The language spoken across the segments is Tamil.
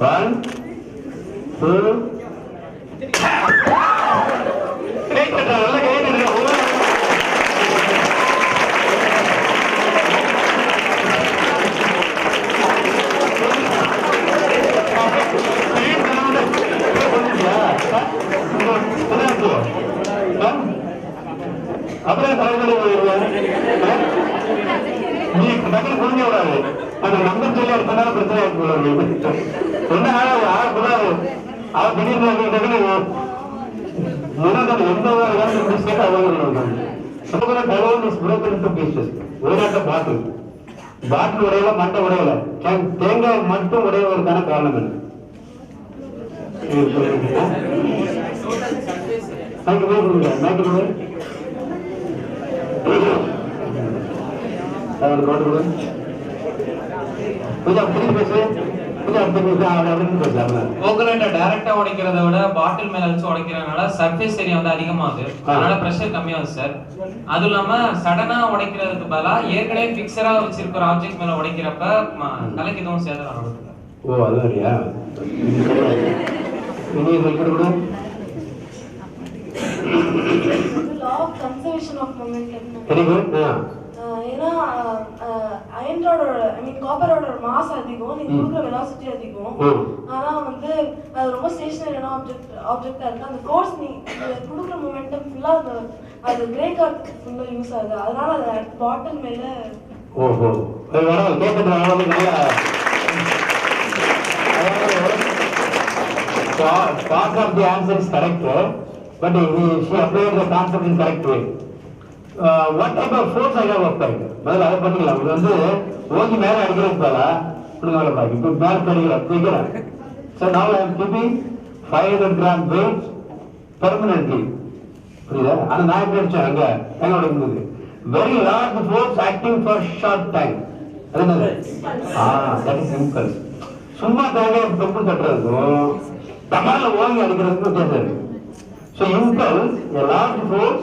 1 2 கை தட்டா நல்ல கை தட்டா அப்புறம் நீ டக்குனு புரிஞ்ச விடாது அந்த நம்பர் சொல்லி அது பண்ணாலும் பிரச்சனை இருக்கு என்ன ஆகக்கூடாது அவன் திடீர்னு டக்குனு பாட்டில் உடையல மண்டை உடையல தேங்காய் மட்டும் உடையவதற்கான காரணம் என்ன? டைரக்டா உடைக்கிறத விட பாட்டில் மேல வச்சு உடைக்கிறதுனால சர்ஃபேஸ் ஏரியா வந்து அதிகமாகுது, அதனால பிரஷர் கம்மியாகுது சார். அது இல்லாம சடனா உடைக்கிறதுக்கு பதிலா ஏற்கனவே பிக்சரா வச்சிருக்கிற ஆப்ஜெக்ட் மேல உடைக்கிறப்ப தலைக்கு எதுவும் சேதம் ஆகுது. ஓ அது வரையா? Very good. ஏன்னா அயனோட காப்பரோட மாஸ் அதிகம், நீங்க கொடுக்குற வெலாசிட்டி அதிகம். ஆனா வந்து அது ரொம்ப ஸ்டேஷனரியான ஆப்ஜெக்டா இருக்கு. அந்த ஃபோர்ஸ் நீங்க கொடுக்குற மொமெண்டம் ஃபுல்லா அது பிரேக் ஆகிறதுக்கு ஃபுல்லா யூஸ் ஆகுது. அதனால அது பாட்டில் மேல ஓஹோ part of the answer is correct, but she applied the concept in correct way. What type of force I have applied? முதல்ல அதை பண்ணிக்கலாம். இது வந்து ஓங்கி மேலே அடிக்கிறது போல கொடுங்க. இப்போ மேலே படிக்கிறேன். So now I am keeping 500 gram weight permanently. புரியுதா? ஆனால் நான் எப்படி அடிச்சேன் அங்கே எங்க உடைக்கும்போது very large force acting for short time. அது என்னது? that is impulse. சும்மா தேவையை தொப்பு தட்டுறதுக்கும் தமால ஓங்கி அடிக்கிறதுக்கும் வித்தியாசம் இருக்கு. So impulse, a large force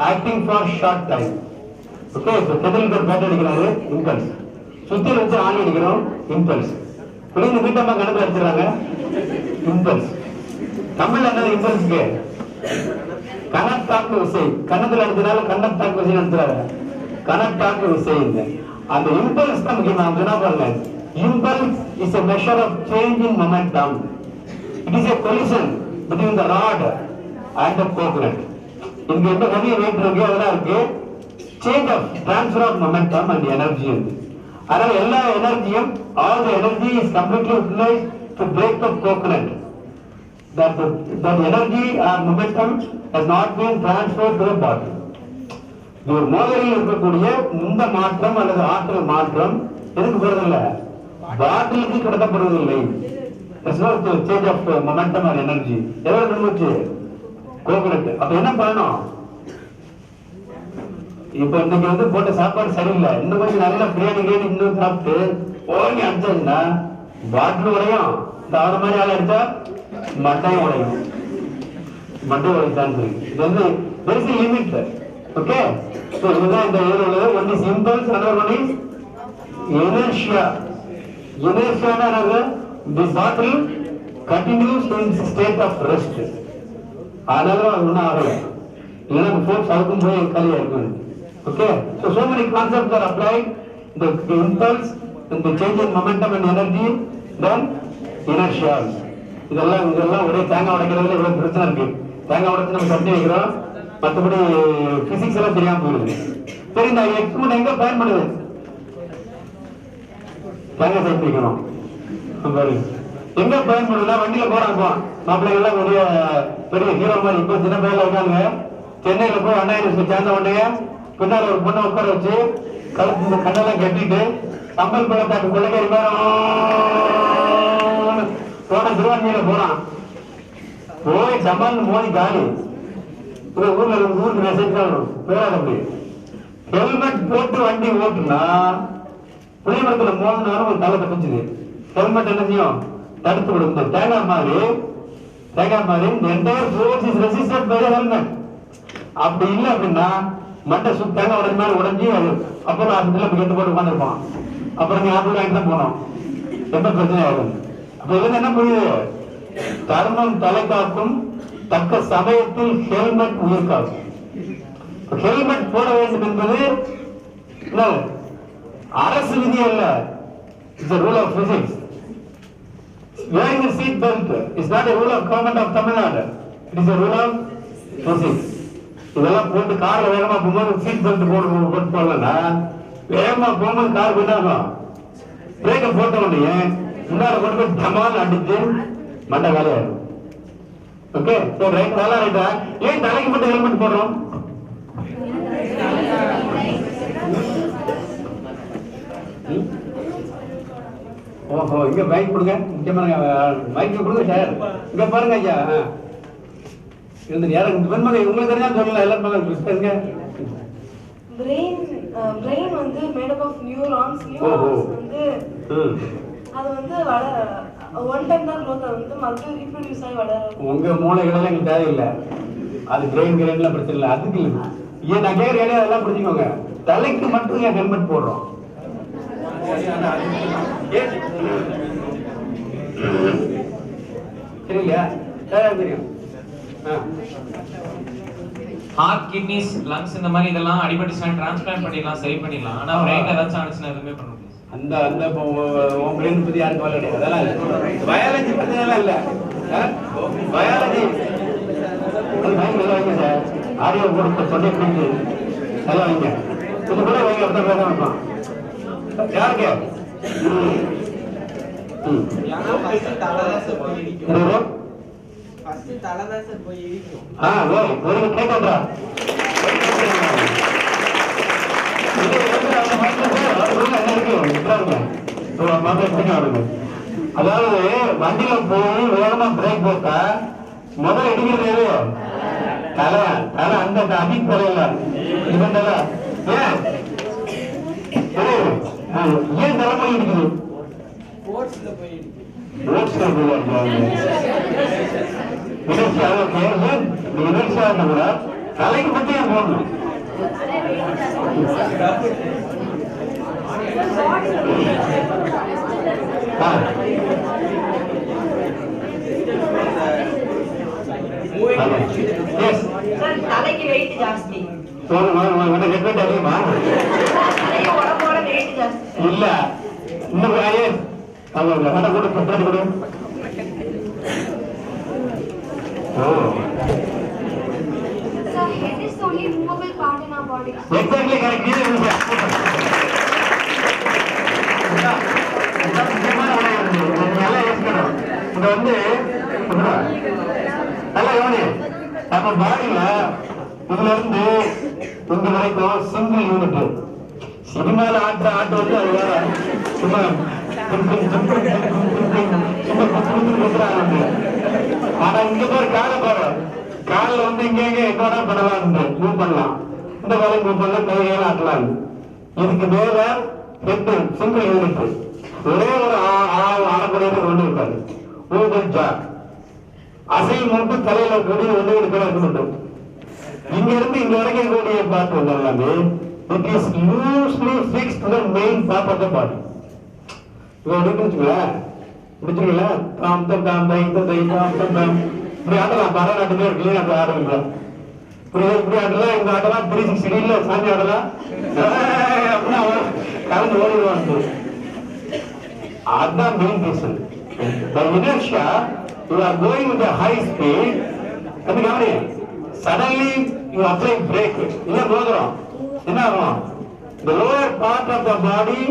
acting for short time. Okay, so கெதலிக்கர் பேட் அடிக்கிறாரு impulse. சுத்தியில் வச்சு ஆணி அடிக்கிறோம் impulse. புரியுது? வீட்டம்மா கணக்கு அடிச்சிடறாங்க impulse. தமிழ்ல என்னது impulse? கனத்தாக்கு விசை. கணத்துல அடிச்சதால கண்ணத்தாக்கு விசை நடத்துறாரு. கனத்தாக்கு விசை இல்லை. அந்த impulse தான் முக்கியம். நான் சொன்னா பாருங்க, impulse is a measure of change in momentum. It is a collision between the rod and the coconut. இங்க எந்த ஹெவி வெயிட் இருக்கு அதெல்லாம் இருக்கு. Change of transfer of momentum and energy இருக்கு. அதனால எல்லா எனர்ஜியும் all the energy is completely utilized to break the coconut. That energy or momentum has not been transferred to the bottle. ஒரு மோதலில் இருக்கக்கூடிய இந்த மாற்றம் அல்லது ஆற்றல் மாற்றம் எதுக்கு போறதில்லை? பாட்டிலுக்கு கடத்தப்படுவதில்லை. Change of momentum or energy எவ்வளவு இருந்துச்சு கோகனட். அப்ப என்ன பண்ணணும்? இப்ப இன்னைக்கு வந்து போட்ட சாப்பாடு சரியில்லை, இன்னும் கொஞ்சம் நல்ல பிரியாணி கேட்டு இன்னும் சாப்பிட்டு ஓங்கி அடிச்சா பாட்டில் உடையும். இந்த அவர மாதிரி ஆள் அடிச்சா மட்டையும் உடையும். மட்டை உடைச்சான் இருக்கு. இது வந்து there is a limit. Okay, so இதுதான் இந்த ஏரியா உள்ளது. One is impulse, another one is inertia. Inertia னா the bottle continues in state of rest. அதனால ஒன்றும் ஆகலை. இல்லைன்னா ஃபோர்ஸ் அதுக்கும் போய் காலியாக இருக்கும். Okay, so many concepts are applied. The impulse, the change in momentum and energy, then inertia. இதெல்லாம் ஒரே தேங்காய் உடைக்கிறதுல இவ்வளவு பிரச்சனை இருக்கு. தேங்காய் உடைச்சு நம்ம சட்னி வைக்கிறோம், மற்றபடி பிசிக்ஸ் எல்லாம் தெரியாம போயிடுது. சரி, இந்த எக்ஸ்பெரிமெண்ட் எங்க பயன்படுது? தேங்காய் சட்னி வைக்கணும் எங்க பயன்படுதுன்னா வண்டியில போறாங்க மாப்பிள்ளைங்க எல்லாம் பெரிய ஹீரோ மாதிரி. இப்போ சின்ன பையில இருக்காங்க. சென்னையில போய் அண்ணா யூனிவர்சிட்டி சேர்ந்த உடனே பின்னால ஒரு பொண்ணை உட்கார வச்சு கழுத்து இந்த கண்ணெல்லாம் கட்டிட்டு கம்பல் பள்ளத்தாக்கு கொள்ளைக்காரி போன திருவான்மையில போறான். போய் சமாளின்னு மோதி காலி. ஊர்ல ஊருக்கு மெசேஜ் தான் பேராத அப்படி. ஹெல்மெட் போட்டு வண்டி ஓட்டுனா புளிமரத்துல மோதினாலும் ஒரு தலை தப்பிச்சுது. ஹெல்மெட் என்ன செய்யும்? தடுத்து விடும். தேங்காய் மாதிரி இந்த entire force is resisted by the helmet. அப்படி இல்லை அப்படின்னா மட்டை தேங்காய் உடஞ்ச மாதிரி உடஞ்சி அப்புறம் ஆஸ்பத்திரியில் கெட்டு போட்டு உட்காந்துருப்பான். அப்புறம் நீ ஆப்பிள் வாங்கி தான் போனோம். ரொம்ப பிரச்சனை ஆகும். அப்ப இதுல என்ன புரியுது? தர்மம் தலை காக்கும், தக்க சமயத்தில் ஹெல்மெட் உயிர் காக்கும். ஹெல்மெட் போட வேண்டும் என்பது அரசு விதி அல்ல, it's a rule of physics. Wearing a seat belt is not a rule of government of Tamil Nadu, it is a rule of physics. இதெல்லாம் போட்டு கார்ல வேகமா போகும்போது சீட் பெல்ட் போட்டு போடலன்னா வேகமா போகும்போது கார் போட்டாகும், பிரேக்கை போட்ட உடனே முன்னாடி கொண்டு போய் டமால் அடிச்சு மண்டை வேலையாகும். ஓகே, சரி, ரைட், நல்லா ரைட்டா? ஏன் தலைக்கு மட்டும் ஹெல்மெட் போடுறோம்? ஓஹோ, இங்க பைக் கொடுங்க, முக்கியமான பைக் கொடுங்க சார். இங்க பாருங்க ஐயா, இந்த நேரம் உங்களுக்கு தெரிஞ்சா சொல்லல, எல்லாரும் பிரெயின் வந்து made up of neurons. Neurons வந்து அது வந்து ஒன் டைம் தான் growth, அது வந்து மறுபடியும் ரீப்ரொடியூஸ் ஆகி வளரும். உங்க மூளைகளெல்லாம் எங்களுக்கு தேவையில்லை, அது பிரெயின்லாம் பிரச்சனை இல்லை, அதுக்கு இல்லை. ஏன் நான் கேட்கறேன், அதெல்லாம் புரிஞ்சுக்கோங்க. தலைக்கு மட்டும் ஏன் ஹெல்மெட் போடுறோம்? சரிங்களா? தெரியும். ஹார்ட், கிட்னிஸ், லங்ஸ் இந்த மாதிரி இதெல்லாம் அடிபட்டுச்சுனா டிரான்ஸ்பிளான்ட் பண்ணிடலாம், சரி பண்ணிடலாம். ஆனா பிரெயின் ஏதாச்சும் ஆனிச்சுனா எதுவுமே பண்ண முடியாது. அந்த அந்த உன் பிரெயின் பத்தி யாருக்கு கவலை கிடையாது, அதெல்லாம் பயாலஜி பத்தி எல்லாம் இல்ல. பயாலஜி வைங்க சார், ஆடியோ கொடுத்த சொல்லி பிடிச்சி நல்லா வைங்க, இது கூட வைங்க, அப்படி பேச வைப்பான். யாருக்கு கேட்கா அதாவது வண்டியில போய் வேகமா பிரேக் போட்டா முதல் இடிக்கிறது தலை, தலை அந்த அதிக தலையில இவன் தலை. ஏன் தலைமை இடிக்குது? கூட தலைக்கு மட்டும் ஏன் போடணும்? தலைக்கு வெயிட் ஜாஸ்தி அதிகமா இல்ல. இன்னும் கூட கொடு. Sir, head is the only movable part in our body. Exactly correct. நல்லா கவனி, நம்ம பாடியில இதுல இருந்து இங்க வரைக்கும் சிங்கிள் யூனிட். சினிமால ஆட்டு வந்து அது வேற, சும்மா ஆனா இங்க பாரு, காலை பாரு, காலில் வந்து இங்க எங்கோட பண்ணலாம், மூவ் பண்ணலாம், இந்த காலையும் மூவ் பண்ணலாம், கையால ஆட்டலாம். இதுக்கு மேல ஹெட் சிங்கிள் யூனிட், ஒரே ஒரு ஆடக்கூடியது கொண்டு இருக்காது. மூவ் ஜா அசையும் மட்டும் தலையில கூடிய ஒன்று இருக்க மட்டும். இங்க இருந்து இங்க வரைக்கும் கூடிய பார்ட் வந்து எல்லாமே it is loosely fixed to the main part of the body. முடிச்சுங்களா? தாம் தம் தாம் தை தை தாம் தம் தாம் இப்படி ஆடலாம். பரநாட்டுமே இருக்கு, அப்படி ஆடுவீங்க. இப்படி ஆடலாம், இந்த ஆடலாம், 360 இல்ல சாமி ஆடலாம், அப்படின்னா கலந்து ஓடிடுவாங்க. அதுதான் main reason. By inertia, you are going with a high speed. Suddenly you apply brake. என்ன ஆகும்? The lower part of the body,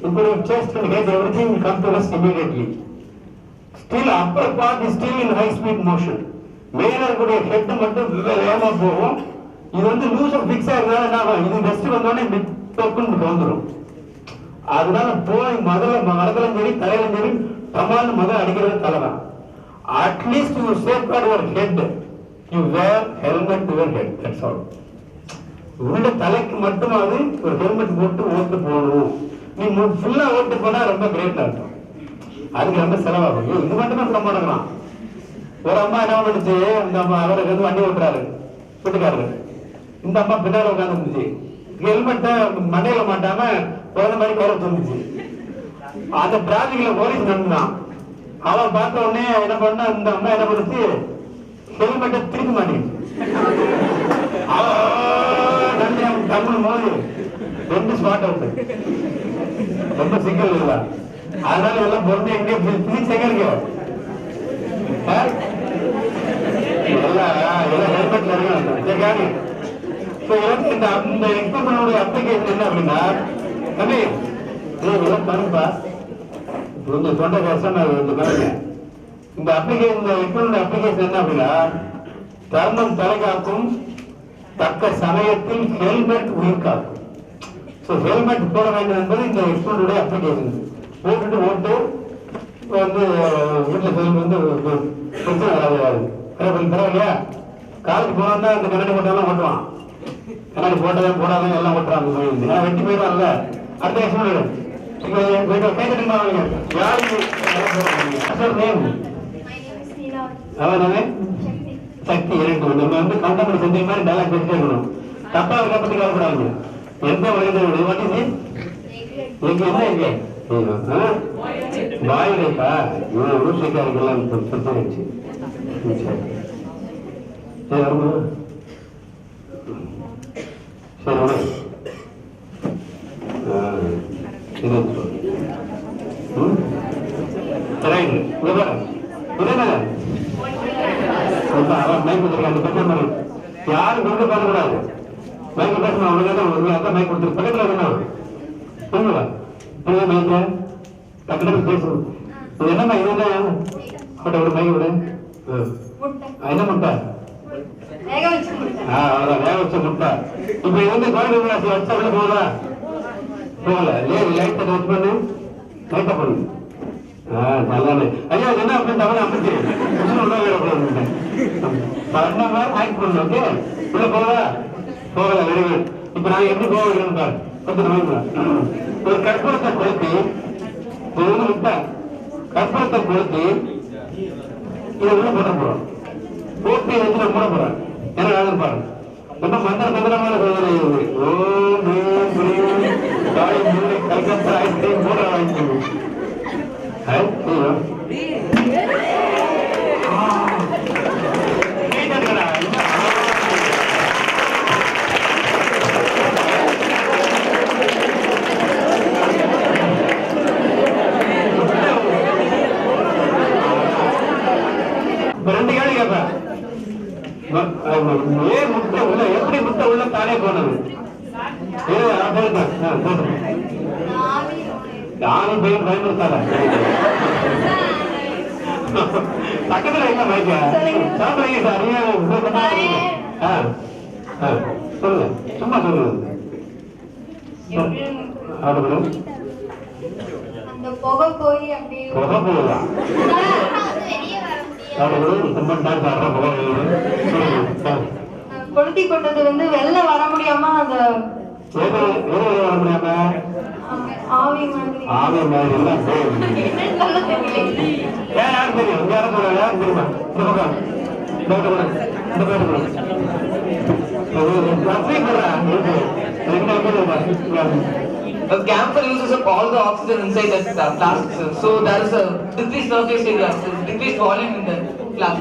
including chest and head, everything will come to rest immediately. Still upper part is still in high speed motion. மேல இருக்கக்கூடிய ஹெட் மட்டும் வேகமா போகும். இது வந்து லூசா பிக்ஸ் ஆகிறதுனால என்ன ஆகும்? இது ரெஸ்ட் வந்தோடனே மிட் வந்துடும். அதனால போய் முதல்ல மரத்திலும் சரி தலையிலும் சரி தமான்னு முதல் அடிக்கிறது தலைதான். At least you safeguard your head, you wear helmet your head, that's all. உள்ள தலைக்கு மட்டுமாவது ஒரு ஹெல்மெட் போட்டு ஓட்டு போகணும். நீ ஃபுல்லா ஓட்டு போனா ரொம்ப கிரேட்டா இருக்கும், அதுக்கு ரொம்ப செலவாகும். இது மட்டுமே சொல்ல மாட்டேங்கிறான். ஒரு அம்மா என்ன பண்ணுச்சு, அந்த அம்மா அவருக்கு வந்து வண்டி ஓட்டுறாரு வீட்டுக்காரரு, இந்த அம்மா பின்னால உட்காந்து இருந்துச்சு, ஹெல்மெட்டை மண்டையில மாட்டாம குழந்தை மாதிரி கோர தந்துச்சு. அந்த டிராபிக்ல போலீஸ் நடந்தான், அவன் பார்த்த உடனே என்ன பண்ணா, இந்த அம்மா என்ன பண்ணுச்சு, ஹெல்மெட்டை திருப்பி மாட்டிடுச்சு. நன்றி அவன் தமிழ் போது 2 ஸ்பாட் அவுட். ரொம்ப சிக்கல் இல்ல. அதனால எல்லாம் பொருள் எங்கே திருச்சி இருக்கு எல்லாம் ஹெல்மெட்ல இருக்கணும். இந்த எக்ஸ்பெக்டனுடைய அப்ளிகேஷன் என்ன அப்படின்னா, தம்பி இதெல்லாம் பாருப்பா, இந்த சொந்த கஷ்டம் இந்த அப்ளிகேஷன் அப்ளிகேஷன் என்ன அப்படின்னா, தர்மம் தலைகாக்கும், தக்க சமயத்தில் ஹெல்மெட் உயிர் காக்கும். ஹெல்மெட் போட வேண்டும் என்பது இந்த எக்ஸ்போர்ட்டுடைய அப்ளிகேஷன். போட்டுட்டு ஓட்டு வந்து வீட்டில் சொல்லி வந்து பிரச்சனை வராது. பரவாயில்லையா? காலுக்கு போனா இந்த கண்ணாடி போட்டாலும் ஓட்டுவான். கண்ணாடி போட்டதான் போடாதான் எல்லாம் ஓட்டுறாங்க. வெட்டி போயிடுவாங்கல்ல. அடுத்த எக்ஸ்போர்ட் சக்தி இருக்கு. நம்ம வந்து கண்டபடி செஞ்ச மாதிரி டைலாக் பேசிட்டே இருக்கணும். தப்பா இருக்க பத்தி கவலைப்படாங்க. எந்த வழியில் வாட்டி எங்க என்ன எங்க வாயிலைப்பா ஊசிக்காரங்கெல்லாம் பிரச்சனைச்சு. சரி வருமா? சரி வரும். யாரும் கொண்டு பண்ணக்கூடாது. மைக்கு பேசணும். அவனுக்கு மைக் கொடுத்து பக்கத்துல வேணும். பக்கத்துல பேசணும். என்னம்மா இதுதான் ஒரு மைக் விடு. என்ன முட்டை? வேக வச்ச முட்டை. இப்ப இது வந்து கோயில் விளாசி வச்சா போதா? போகல. லைட்டை டச் பண்ணு. லைட்டை பண்ணு. நல்லானே. ஐயா என்ன அப்படின்னு தவறு அமைச்சு ஆக்ட் பண்ணு. ஓகே உள்ள போகல போகல. Very good. இப்ப நான் எப்படி போகிறேன்னு பாரு. ஒரு கற்பூரத்தை கொளுத்தி முட்டை கற்பூரத்தை கொளுத்தி இதை உள்ள போட போறோம். போட்டு வச்சு நான் போட போறேன். என்ன வேணும் பாருங்க. ரொம்ப மந்திர மந்திரமான சோதனை. கல்கத்தா ஐஸ்கிரீம் போட வாங்கிக்கணும். ரெண்டு கேள்வி கேட்பேன். முட்டை உள்ள எப்படி முட்டை உள்ள தானே போனது? யாரும் போய் பயன்படுத்தாத. பக்கத்துல என்ன மைக்க சாப்பிடுறீங்க சார்? சொல்லுங்க, சும்மா சொல்லுங்க. புகை போய் அப்படியே புகை போகுதா? கொளுத்தி கொண்டது வந்து வெளில வர முடியாம அந்த வர முடியாம ஆவி மாதிரி ஆவி மாதிரி எல்லாம் யாரும் தெரியும். யாரும் சொல்ல யாரும் தெரியுமா? A camphor uses up all the oxygen inside that flask, so there is a decreased surface area, decreased volume in the flask.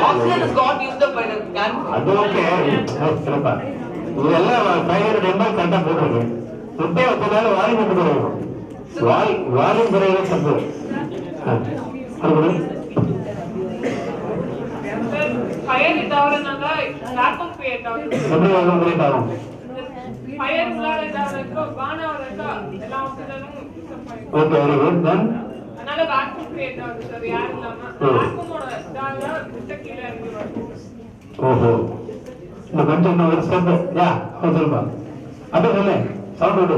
Oxygen is got used up by the camphor. அது ஓகே. சிறப்பா. இதெல்லாம் 500 ml கரெக்டா போட்டுருக்கு. முட்டையை வச்சதால வாரி மட்டும் குறையும். வாரியும் குறையில தப்பு. ஃபயர் இதாவறனால வேக்கம் கிரியேட் ஆகுது. எப்படி வேகம் கிரியேட் ஆகும்? ஃபயர் உள்ளார இதாவறதுக்கு வானவரதுக்கு எல்லா ஆக்சிஜனும் ஓகே வெரி குட். தென் அதனால வேக்கம் கிரியேட் ஆகுது சார். யார் இல்லாம வேக்கமோட இதால முட்டை கீழே இறங்கி வரும். ஓஹோ. இந்த கொஞ்சம் ஒரு ஸ்டெப் யா சொல்லுப்பா. அப்படியே சொல்லு. சவுண்ட் விடு.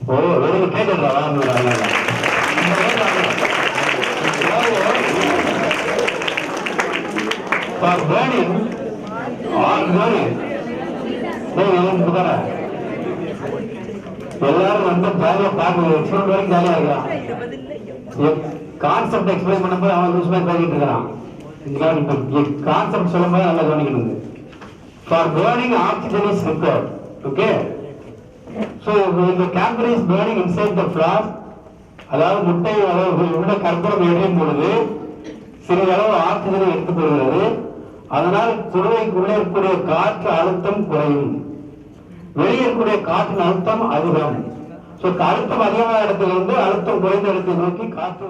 ஓ வெரி குட். கேட்கறா வாங்க. For burning or burning, எல்லாரும் வந்து ஜாலியா பார்க்கணும். எக்ஸ்பிளைன் வரைக்கும் ஜாலியா இருக்கலாம். கான்செப்ட் எக்ஸ்பிளைன் பண்ணும்போது அவன் லூஸ் மாதிரி பேசிட்டு இருக்கிறான். கான்செப்ட் சொல்லும்போது நல்லா கவனிக்கணும். For burning oxygen is required. Okay So when the camphor is burning inside the flask, அதாவது முட்டை உள்ள கற்பூரம் எரியும் பொழுது சிறிதளவு ஆக்சிஜனை எடுத்துக்கொள்கிறது. அதனால் குடுவைக்குள்ளே இருக்கக்கூடிய காற்று அழுத்தம் குறையும், வெளியே இருக்கக்கூடிய காற்றின் அழுத்தம் அதிகம். அழுத்தம் அதிகமான இடத்துல இருந்து அழுத்தம் குறைந்த இடத்தை நோக்கி காற்று